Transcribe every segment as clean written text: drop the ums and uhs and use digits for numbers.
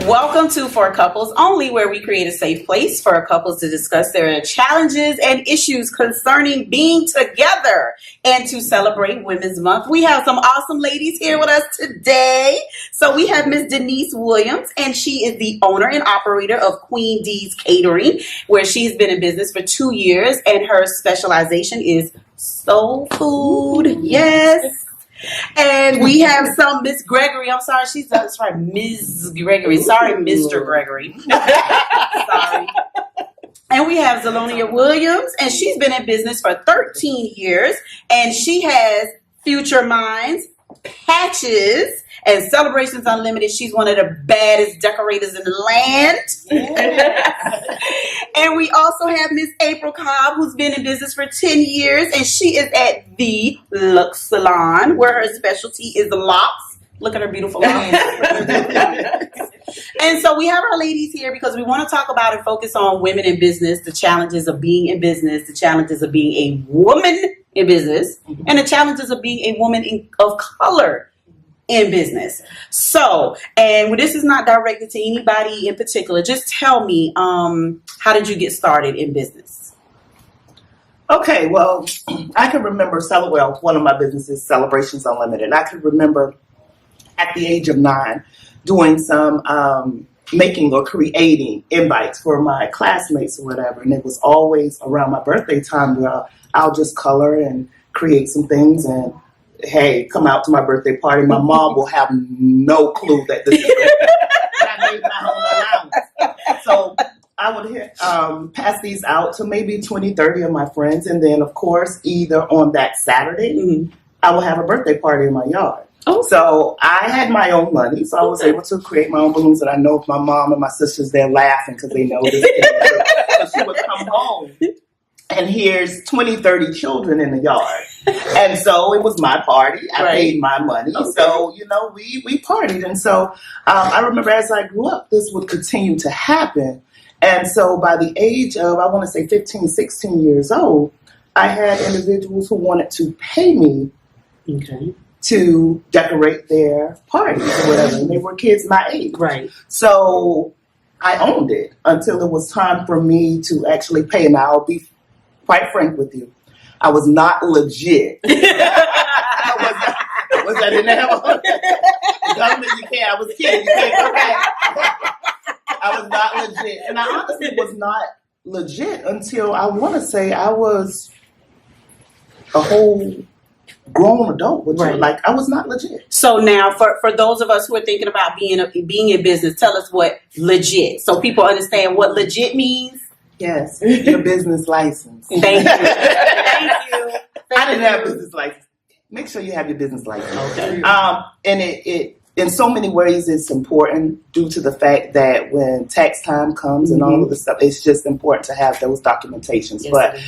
Welcome to For Couples Only, where we create a safe place for couples to discuss their challenges and issues concerning being together and to celebrate Women's Month. We have some awesome ladies here with us today. So we have Miss Denise Williams, and she is the owner and operator of Queen D's Catering, where she's been in business for 2 years, and her specialization is soul food. Yes. And we have some Miss Gregory. I'm sorry, that's right, Ms. Gregory. Sorry, Mr. Gregory. Sorry. And we have Zelonia Williams, and she's been in business for 13 years, and she has Future Minds, Patches, and Celebrations Unlimited. She's one of the baddest decorators in the land. Yeah. And we also have Miss April Cobb, who's been in business for 10 years, and she is at the Lux Salon, where her specialty is the locks. Look at her beautiful locks. And so we have our ladies here because we want to talk about and focus on women in business, the challenges of being in business, the challenges of being a woman in business, and the challenges of being a woman of color in business. So, and this is not directed to anybody in particular. Just tell me, how did you get started in business? Okay, well, I can remember one of my businesses, Celebrations Unlimited. I can remember at the age of 9 doing some making or creating invites for my classmates or whatever. And it was always around my birthday time where I'll just color and create some things and hey, come out to my birthday party. My mom will have no clue that this is that I made my own allowance. So I would pass these out to maybe 20, 30 of my friends. And then, of course, either on that Saturday, I will have a birthday party in my yard. Oh. So I had my own money, so I was able to create my own balloons. And I know if my mom and my sisters, they're laughing because they know this. So she would come home. And here's 20, 30 children in the yard. And so it was my party. I paid my money. Okay. So, we partied. And so I remember as I grew up, this would continue to happen. And so by the age of, I want to say 15, 16 years old, I had individuals who wanted to pay me to decorate their parties or whatever. And they were kids my age. Right. So I owned it until it was time for me to actually pay. And I'll be quite frank with you, I was not legit. I didn't have a government. You can't. I was kidding. You can't. Okay. I was not legit, and I honestly was not legit until I want to say I was a whole grown adult. Like I was not legit. So now, for those of us who are thinking about being in business, tell us what legit, so people understand what legit means. Yes, your business license. Thank you. Thank you. I didn't have a business license. Make sure you have your business license. Okay. And it in so many ways it's important due to the fact that when tax time comes and all of this stuff, it's just important to have those documentations. Yes, but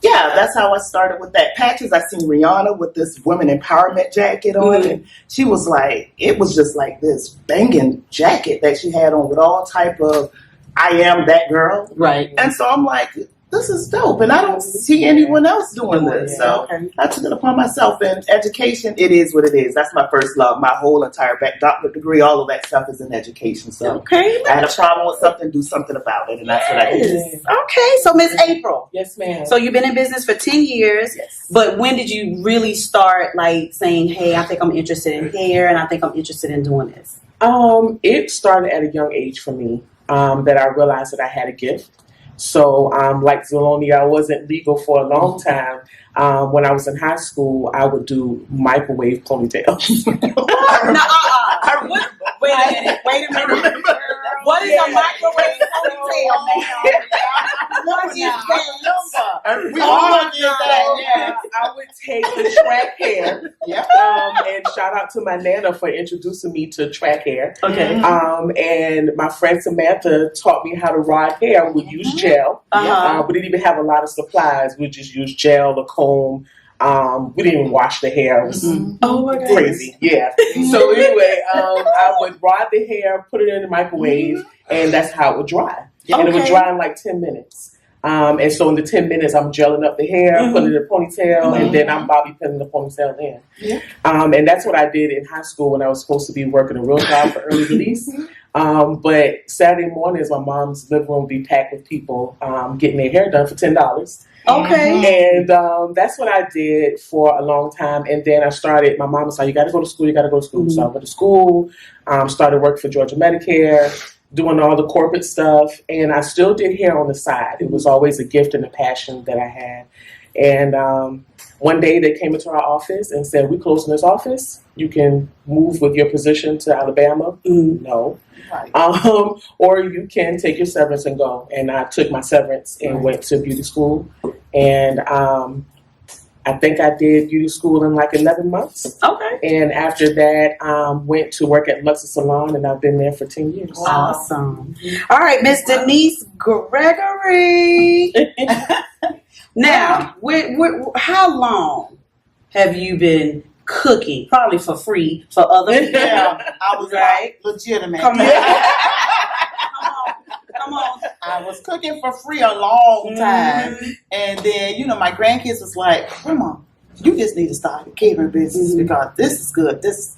that's how I started with that. Patches, I seen Rihanna with this women empowerment jacket on, and she was like, it was just like this banging jacket that she had on with all type of I am that girl. Right. And so I'm like, this is dope. And I don't see anyone else doing this. So I took it upon myself. And education, it is what it is. That's my first love. My whole entire doctorate degree, all of that stuff is in education. So I had a problem with something, do something about it. And that's what I did. Okay. So Miss April. Yes, ma'am. So you've been in business for 10 years. Yes. But when did you really start like saying, hey, I think I'm interested in hair and I think I'm interested in doing this? It started at a young age for me. That I realized that I had a gift. So, like Zelonia, I wasn't legal for a long time. When I was in high school, I would do microwave ponytails. Wait a minute. What is a microwave ponytail now? What is that? We all did that. Yeah. I would take the track hair. Yeah. And shout out to my Nana for introducing me to track hair. Okay. And my friend Samantha taught me how to rod hair. We would use gel. We didn't even have a lot of supplies. We just use gel, the comb. We didn't even wash the hair. It was crazy. Yeah. So anyway, I would rod the hair, put it in the microwave, and that's how it would dry. And it would dry in like 10 minutes. And so in the 10 minutes, I'm gelling up the hair, putting it in a ponytail, and then I'm bobby pinning the ponytail in. And that's what I did in high school when I was supposed to be working a real job for early release. But Saturday mornings, my mom's living room would be packed with people getting their hair done for $10. Okay. And that's what I did for a long time. And then I started, my mom was like, you got to go to school, you got to go to school. So I went to school, started working for Georgia Medicare, doing all the corporate stuff. And I still did hair on the side. It was always a gift and a passion that I had. And one day they came into our office and said, we closing this office. You can move with your position to Alabama. No. Right. Or you can take your severance and go. And I took my severance and went to beauty school. And I think I did beauty school in like 11 months. Okay. And after that, went to work at Luxus Salon, and I've been there for 10 years. Awesome. All right, Miss Denise Gregory. Now, how long have you been cooking? Probably for free for other people. Yeah, I was Right. legitimate. Come on. Come on. I was cooking for free a long time. And then, you know, my grandkids was like, Grandma, you just need to start a catering business because this is good. This is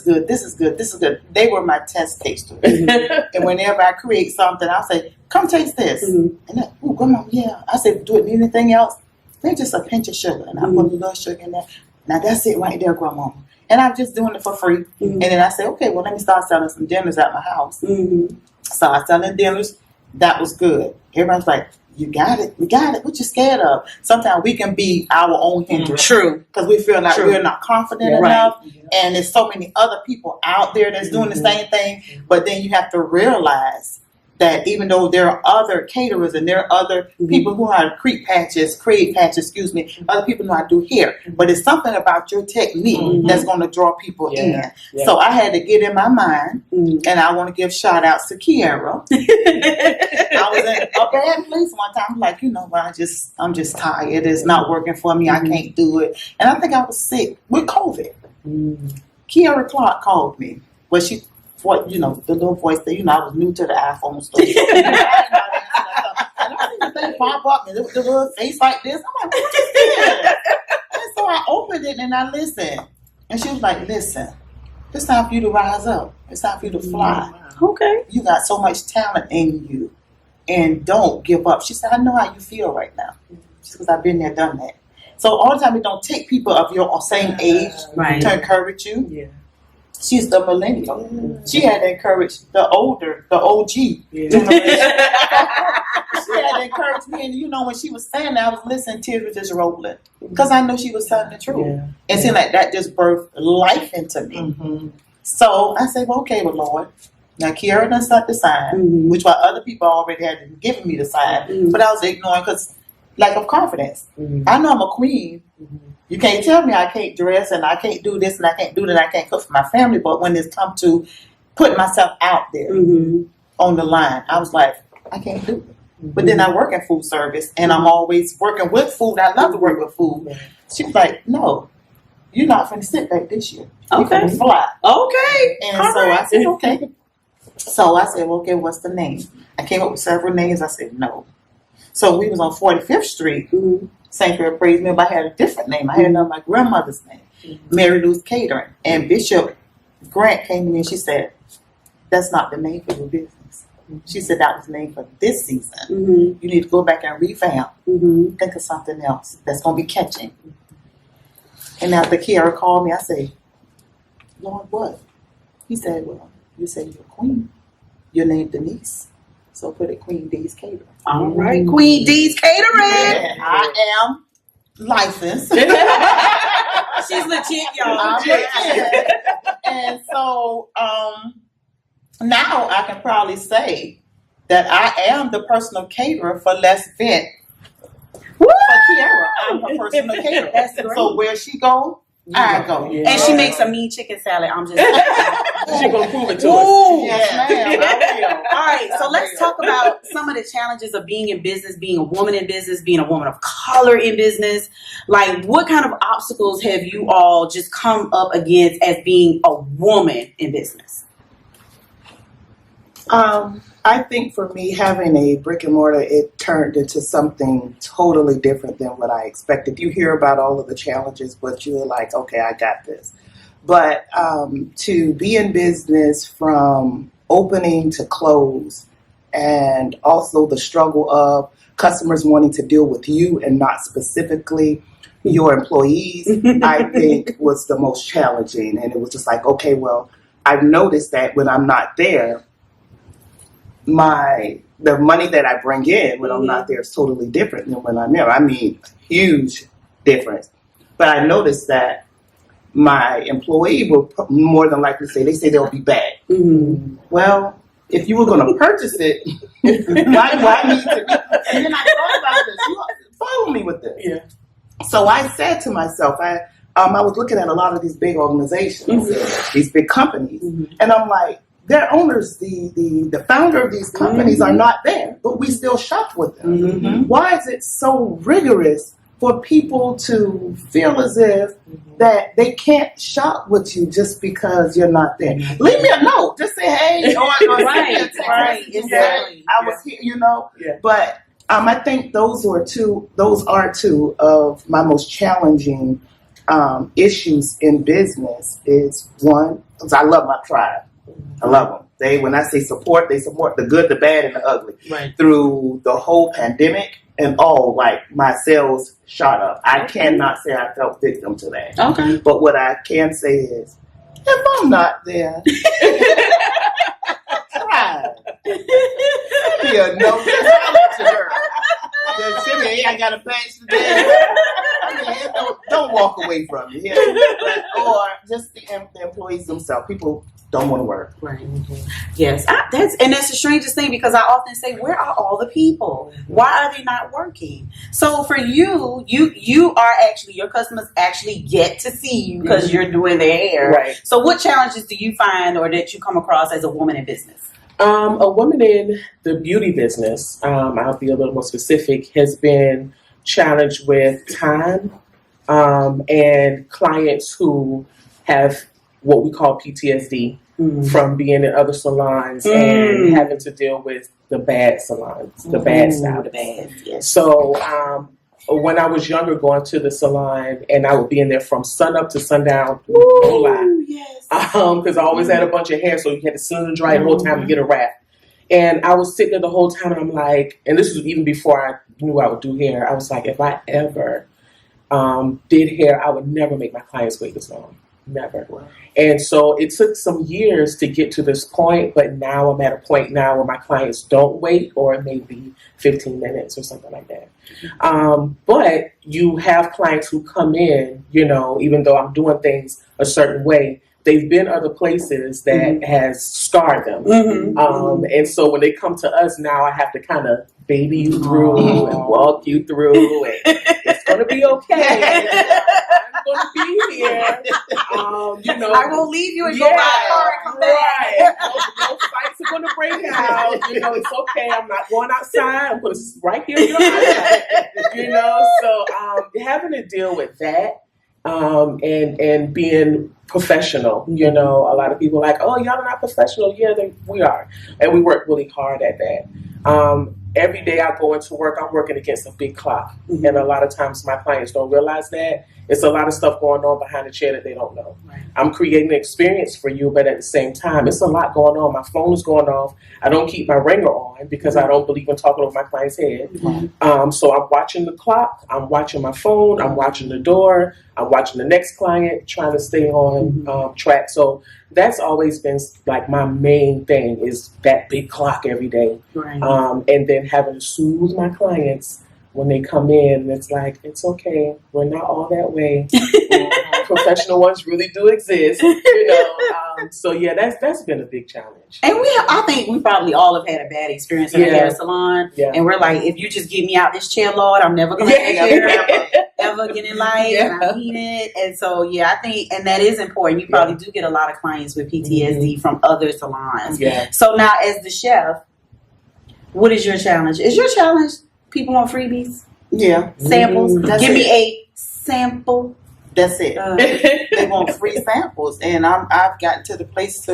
good. This is good. This is good. They were my test tasters. And whenever I create something, I'll say, come taste this. And then, oh, Grandma, yeah. I said, do it need anything else? Maybe just a pinch of sugar. And I put a little sugar in there. Now that's it right there, Grandma. And I'm just doing it for free. And then I say, okay, well, let me start selling some dinners at my house. So I selling dinners. That was good. Everybody's like, you got it. You got it. What you scared of? Sometimes we can be our own hindrance. True. Because we feel like True. we're not confident enough. And there's so many other people out there that's doing the same thing. But then you have to realize that even though there are other caterers and there are other people who know how to create patches, other people know how to do hair. But it's something about your technique that's going to draw people in. Yeah. So I had to get in my mind, and I want to give shout outs to Kiara. I was in a bad place one time. I'm like, you know what, I'm just tired. It's not working for me. I can't do it. And I think I was sick with COVID. Kiara Clark called me. Well, she, what, you know, the little voice that, you know, I was new to the iPhone store. And I see the thing pop up and the little face like this. I'm like, what is this? And so I opened it and I listened. And she was like, listen, it's time for you to rise up. It's time for you to fly. Okay. You got so much talent in you. And don't give up. She said, I know how you feel right now. Because I've been there, done that. So all the time, it don't take people of your same age to encourage you. Yeah. She's the millennial. She had to encourage the older, the OG generation. She had to encourage me. And you know, when she was saying that, I was listening, tears were just rolling. Because I know she was telling the truth. Yeah. And seemed like that just birthed life into me. So I said, well, okay, well, Lord. Now, Kiara done set the sign, which while other people already had given me the sign, but I was ignoring because lack of confidence. I know I'm a queen. You can't tell me I can't dress and I can't do this and I can't do that. I can't cook for my family. But when it's come to putting myself out there on the line, I was like, I can't do it. But then I work in food service and I'm always working with food. I love to work with food. She was like, no, you're not going to sit back this year. You're going to fly. Okay. And I said, okay. So I said, well, okay, what's the name? I came up with several names. I said, no. So we was on 45th Street, St. Clair Praise Mill, but I had a different name. I had my grandmother's name, Mary Lou's Catering. And Bishop Grant came to me and she said, that's not the name for your business. She said, that was the name for this season. You need to go back and revamp. Think of something else that's going to be catching. And after Kiara called me, I said, Lord, what? He said, well, you say you're a queen. Your name Denise. So put it Queen D's Catering. All right, Queen D's Catering. And I am licensed. She's legit, y'all. I'm legit. And so now I can probably say that I am the personal caterer for Les Vent. For Kiara, I'm her personal caterer. That's great. So where she go, I go. Yeah. And she makes a mean chicken salad. I'm just She gonna prove it to us. Ooh, Yes, ma'am. I will. All right, so let's talk about some of the challenges of being in business, being a woman in business, being a woman of color in business. Like, what kind of obstacles have you all just come up against as being a woman in business? I think for me, having a brick and mortar, it turned into something totally different than what I expected. You hear about all of the challenges, but you're like, okay, I got this. But to be in business from opening to close, and also the struggle of customers wanting to deal with you and not specifically your employees, I think was the most challenging. And it was just like, okay, well, I've noticed that when I'm not there, the money that I bring in when I'm not there is totally different than when I'm there. I mean, huge difference. But I noticed that my employee will more than likely say, they'll be back. Mm-hmm. Well, if you were going to purchase it, why need to? And then I thought about this. You follow me with this. Yeah. So I said to myself, I was looking at a lot of these big organizations, these big companies, and I'm like, their owners, the founder of these companies are not there, but we still shop with them. Why is it so rigorous for people to feel as if that they can't shop with you just because you're not there? Leave me a note. Just say, hey, or send me a text message and say, I was here, Yeah. But I think those are two of my most challenging issues in business. Is one, because I love my tribe. I love them. When I say support, they support the good, the bad, and the ugly. Right. Through the whole pandemic and all, like, my sales shot up. I cannot say I felt victim to that. Okay. But what I can say is, if I'm not there, try. Send me a note. Send me, hey, I got a patch today. I mean, don't walk away from me. Or just the employees themselves. People don't want to work. Right. Yes. That's the strangest thing, because I often say, where are all the people? Why are they not working? So for you are actually, your customers actually get to see you because you're doing their hair. Right. So what challenges do you find or that you come across as a woman in business? A woman in the beauty business, I'll be a little more specific, has been challenged with time and clients who have what we call PTSD from being in other salons and having to deal with the bad salons, the bad stylists. Bad, yes. So when I was younger, going to the salon, and I would be in there from sun up to sundown, no lie. Yes. Because I always had a bunch of hair, so you had to sit and dry the whole time to get a wrap. And I was sitting there the whole time, and I'm like, and this was even before I knew I would do hair. I was like, if I ever did hair, I would never make my clients wait this long. Never. Wow. And so it took some years to get to this point, but now I'm at a point now where my clients don't wait, or it may be 15 minutes or something like that. But you have clients who come in, even though I'm doing things a certain way, they've been other places that has scarred them. And so when they come to us now, I have to kind of baby you through and walk you through, and it's going to be okay. I'm going to be here. I won't leave you and go buy a car and come back. No fights are going to break out. It's okay. I'm not going outside. I'm going to right here in your house. So having to deal with that and being professional. A lot of people are like, oh, y'all are not professional. Yeah, we are. And we work really hard at that. Every day I go into work, I'm working against a big clock. And a lot of times my clients don't realize that. It's a lot of stuff going on behind the chair that they don't know. Right. I'm creating an experience for you, but at the same time, it's a lot going on. My phone is going off. I don't keep my ringer on because I don't believe in talking over my client's head. So I'm watching the clock. I'm watching my phone. I'm watching the door. I'm watching the next client, trying to stay on track. So that's always been like my main thing, is that big clock every day. Right. And then having to soothe my clients when they come in. It's like, it's okay. We're not all that way. Professional ones really do exist, so yeah, that's been a big challenge. And I think we probably all have had a bad experience in a hair salon. Yeah. And we're like, if you just get me out this chair, Lord, I'm never going to take hair ever again in life. And I mean it. And so, yeah, I think, and that is important. You probably do get a lot of clients with PTSD from other salons. Yeah. So now, as the chef, what is your challenge? Is your challenge people want freebies? Yeah. Samples? Give me a sample. That's it. They want free samples, and I've gotten to the place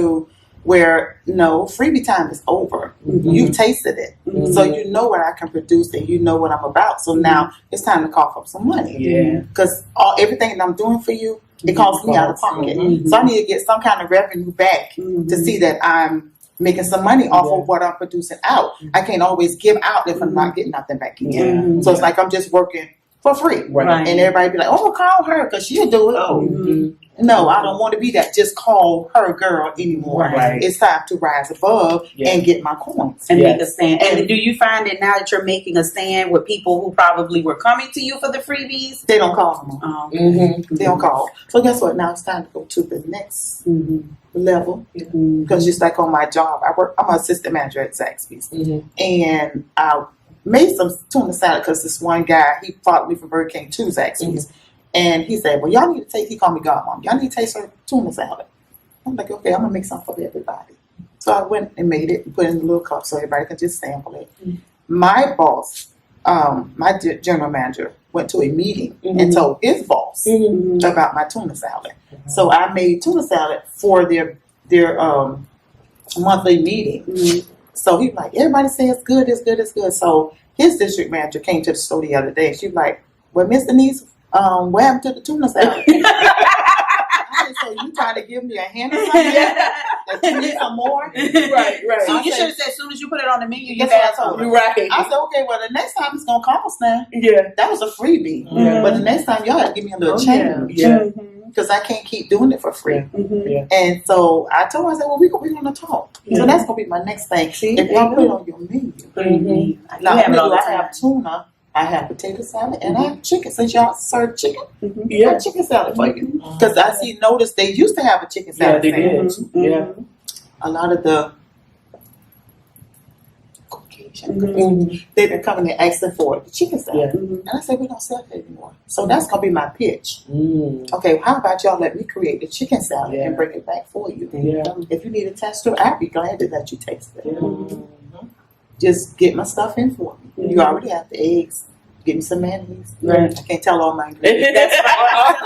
where freebie time is over. You've tasted it, so you know what I can produce, and you know what I'm about. So now it's time to cough up some money. Yeah, because everything that I'm doing for you, it costs me out of pocket. So I need to get some kind of revenue back to see that I'm making some money off of what I'm producing out. I can't always give out if I'm not getting nothing back in. Mhm. So it's like I'm just working for free. Right. And everybody be like, oh, call her because she'll do it. Oh, Mhm. no, I don't want to be that. Just call her girl anymore. Right. It's time to rise above and get my coins. And Yes. make a stand. And do you find that now that you're making a stand with people who probably were coming to you for the freebies? They don't call them. Mm-hmm. They don't call. So guess what? Now it's time to go to the next Mhm. level. Mhm. Because just like on my job, I'm an assistant manager at Zaxby's. Mm-hmm. And I made some tuna salad because this one guy, he followed me from Burger King to Zaxby's. And he said, well, y'all need to taste, he called me Godmom, y'all need to taste her tuna salad. I'm like, okay, I'm going to make some for everybody. So I went and made it and put it in a little cup so everybody could just sample it. My boss, my general manager, went to a meeting and told his boss about my tuna salad. So I made tuna salad for their monthly meeting. So he was like, everybody says it's good, it's good, it's good. So his district manager came to the store the other day. She was like, well, Miss Denise, what happened to the tuna salad? I said, so you trying to give me a hint or something? That you need some more? Right. So I you said- should have said as soon as you put it on the menu, you That's what I asked told for her. it. You're right. I said, okay, well, the next time it's going to cost now. Yeah. That was a freebie. Yeah. But the next time, y'all have to give me a little Oh, change. Yeah. Because I can't keep doing it for free. Mhm. And so I told her, I said, well, we're going to talk. So that's going to be my next thing. See, If y'all put it on your menu. Mm-hmm. Not You have it only all do the I have tuna, I have potato salad, and I have chicken. Since y'all serve chicken, I Yeah. have chicken salad for you. Because I noticed they used to have a chicken Yeah, salad they did. sandwich. Yeah. A lot of the Caucasian, Mm-hmm. they've been coming and asking for the chicken salad. Yeah. And I said, we don't sell it anymore. So that's going to be my pitch. Mm. Okay, how about y'all let me create the chicken salad Yeah. and bring it back for you? Yeah. If you need a tester, I'd be glad to let you taste it. Yeah. Just get my stuff in for me. You Mhm. already have the eggs. Give me some mayonnaise. Right. I can't tell all my ingredients. That's right.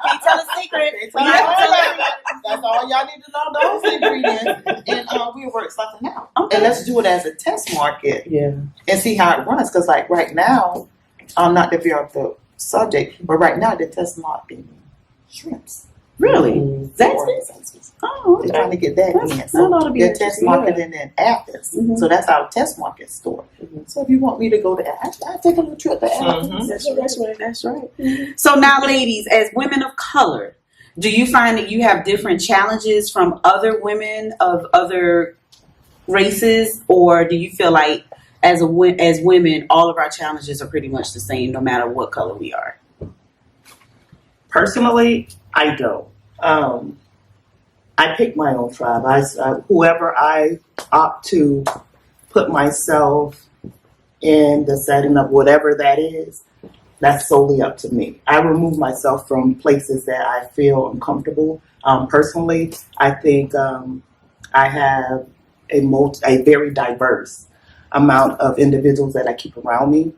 Can't tell a secret. Can't tell all that. That's all y'all need to know, those ingredients. And we'll work something out. Okay. And let's do it as a test market Yeah. and see how it runs. Because like right now, not to veer off the subject, but right now they're test marketing shrimps. Really? Mm. Zaxby's? Oh, They're okay. trying to get that in. That So ought to be they're test interesting. marketing in Athens. Mhm. So that's our test market store. Mhm. So if you want me to go to Athens, I'll take a little trip to Athens. That's right. That's right. So now, ladies, as women of color, do you find that you have different challenges from other women of other races, or do you feel like as women, all of our challenges are pretty much the same, no matter what color we are? Personally, I don't. I pick my own tribe. Whoever I opt to put myself in the setting of whatever that is, that's solely up to me. I remove myself from places that I feel uncomfortable. Personally, I think I have a very diverse amount of individuals that I keep around me,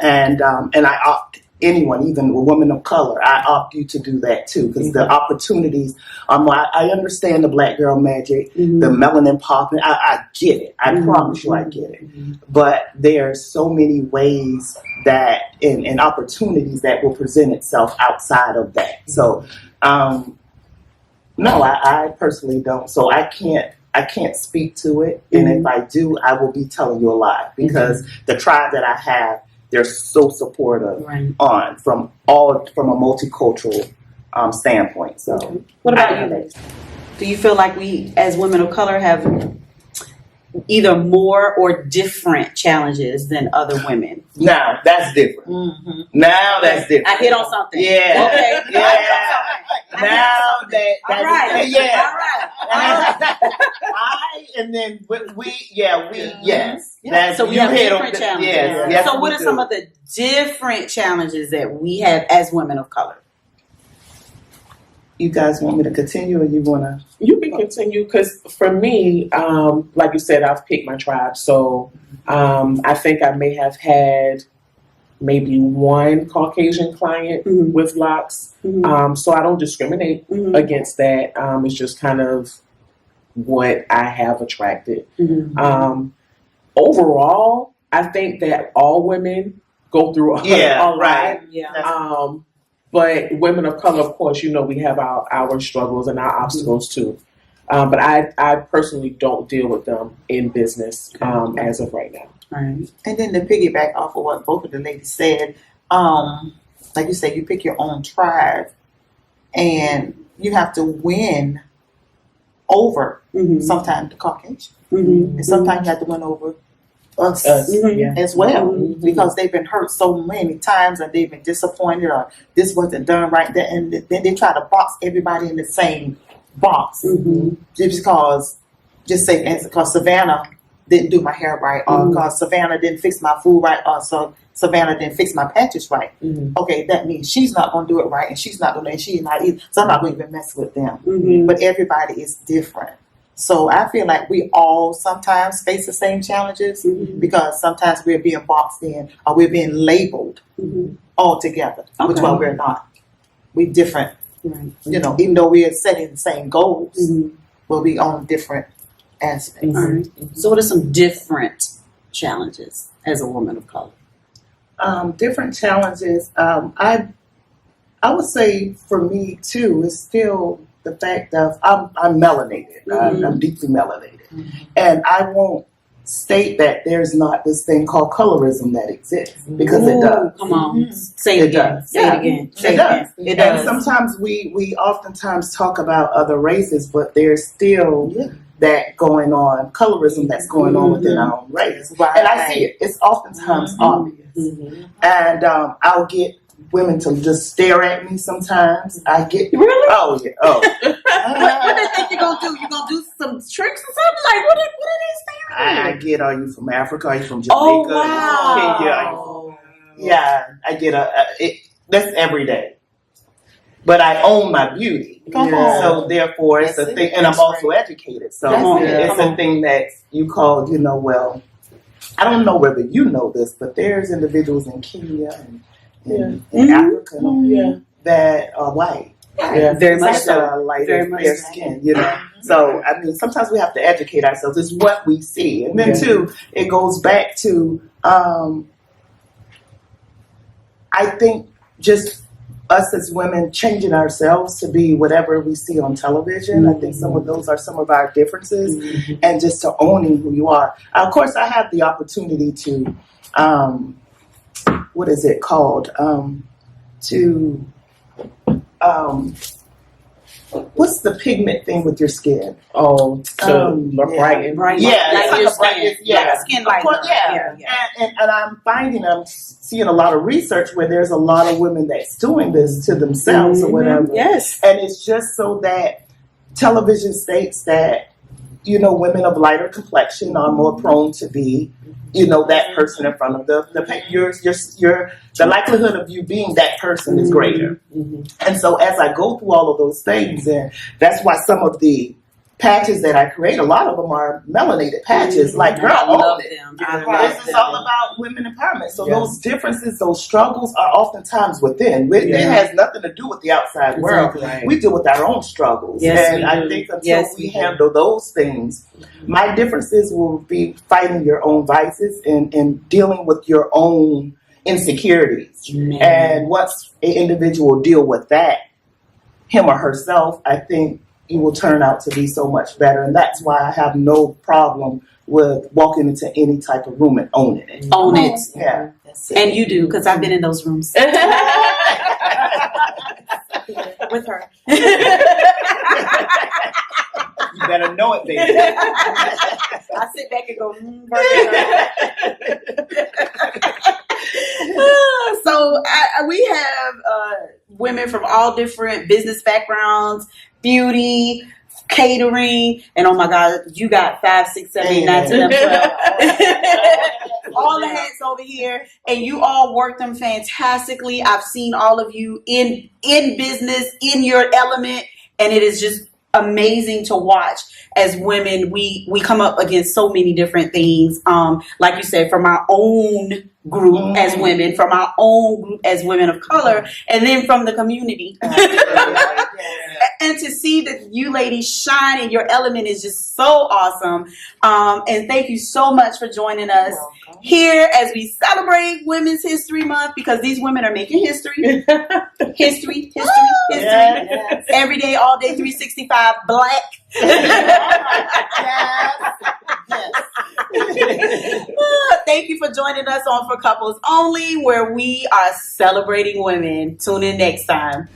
and I opt anyone, even a woman of color, I opt you to do that too, because the opportunities. I understand the black girl magic, the melanin popping. I get it. I promise you, I get it. But there are so many ways that and opportunities that will present itself outside of that. So, no, I personally don't. So I can't speak to it, and if I do, I will be telling you a lie, because the tribe that I have, they're so supportive from a multicultural standpoint. So, What about you, ladies? Do you feel like we, as women of color, have either more or different challenges than other women? now that's different. Now that's different. I hit on something. Yeah. Okay. Yeah. Now that All right. yeah. All right. And then yes. That's, So we you have hit on different the- challenges. Yes, So what we are do. some of the different challenges that we have as women of color? You guys want me to continue, or you want to? You can continue, because for me, like you said, I've picked my tribe. So I think I may have had maybe one Caucasian client with locks. So I don't discriminate against that. It's just kind of what I have attracted. Overall, I think that all women go through a lot. right. Yeah. But women of color, of course, we have our struggles and our obstacles too. But I personally don't deal with them in business as of right now. Right. And then to piggyback off of what both of the ladies said, like you said, you pick your own tribe, and you have to win over Mm-hmm. sometimes the Caucasian, Mm-hmm. and sometimes you have to win over us Mhm. Yeah. as well, Mhm. because they've been hurt so many times, and they've been disappointed, or this wasn't done right, and then they try to box everybody in the same box. Mm-hmm. Just because, just say, because Savannah didn't do my hair right, or because Savannah didn't fix my food right, or so Savannah didn't fix my patches right. Mm-hmm. Okay, that means she's not going to do it right, and she's not going to, and she's not either. So I'm not going to even mess with them. Mm-hmm. But everybody is different. So I feel like we all sometimes face the same challenges, Mhm. because sometimes we're being boxed in, or we're being labeled Mm-hmm. altogether, which Okay. one we're not. We're different, Right. you know, even though we're setting the same goals, Mhm. but we on different aspects. All right. So, what are some different challenges as a woman of color? Different challenges. I would say for me too is still the fact of I'm melanated. Mhm. I'm deeply melanated, and I won't state that there's not this thing called colorism that exists, because it Ooh, does. Come on, Mhm. say it It again. does. Say Yeah. it again. Say It it does. again. It And does. sometimes we oftentimes talk about other races, but there's still Yeah. that going on, colorism that's going on within our own race. Right. And I see it. It's oftentimes Mhm. obvious. Mm-hmm. And I'll get women to just stare at me sometimes. I get, Really? oh yeah, oh. What they think you're gonna do? You gonna do some tricks or something? Like what? What are they I staring get, are you from Africa? Are you from Jamaica? Oh wow! Kenya? Are you Yeah, I get that's every day. But I own my beauty. Come on. So therefore it's That's a it. thing, and I'm That's also right. educated. So That's it. it's Come a on. thing that you call, well, I don't know whether you know this, but there's individuals in Kenya and in Mhm. Africa Yeah. that are white. Yeah. Very much It's so. like a lighter, Very much fair so. skin, So, I mean, sometimes we have to educate ourselves. It's what we see. And then, Yeah. too, it goes back to, I think, just us as women changing ourselves to be whatever we see on television. I think some of those are some of our differences, and just to owning who you are. Of course, I have the opportunity to, what is it called? What's the pigment thing with your skin? Oh, to look yeah. brighten. Right. Yeah, Like it's like your a brightness, skin. yeah. Like a skin Of lighter. course, yeah. And I'm finding, I'm seeing a lot of research where there's a lot of women that's doing this to themselves or whatever. Yes. And it's just so that television states that, women of lighter complexion are more prone to be, that person in front of the the likelihood of you being that person is greater. Mm-hmm. And so as I go through all of those things, and that's why some of the patches that I create, a lot of them are melanated patches. Like, girl, I love own it. them. I love This is them. all about women empowerment. So Yeah. those differences, those struggles are oftentimes within. It Yeah. has nothing to do with the outside world. Right. We deal with our own struggles. Yes, and we I do. think until Yes, we we do. handle those things, my differences will be fighting your own vices and dealing with your own insecurities. Man. And once an individual deal with that, him or herself, I think you will turn out to be so much better. And that's why I have no problem with walking into any type of room and owning it. Own it. Yeah. That's it. And you do, because I've been in those rooms with her. You better know it, baby. I sit back and go, So we have women from all different business backgrounds, beauty, catering, and oh my God, you got 5, 6, 7, 8, 9, 10, 11, 12. All the heads over here, and you all work them fantastically. I've seen all of you in business, in your element, and it is just amazing to watch. As women, we come up against so many different things. Like you said, from our own group as women, from our own group as women of color, and then from the community. and to see that you ladies shine in your element is just so awesome. And thank you so much for joining us here as we celebrate Women's History Month, because these women are making history. History. Yes. Every day, all day, 365, black. Thank you for joining us on For Couples Only, where we are celebrating women. Tune in next time.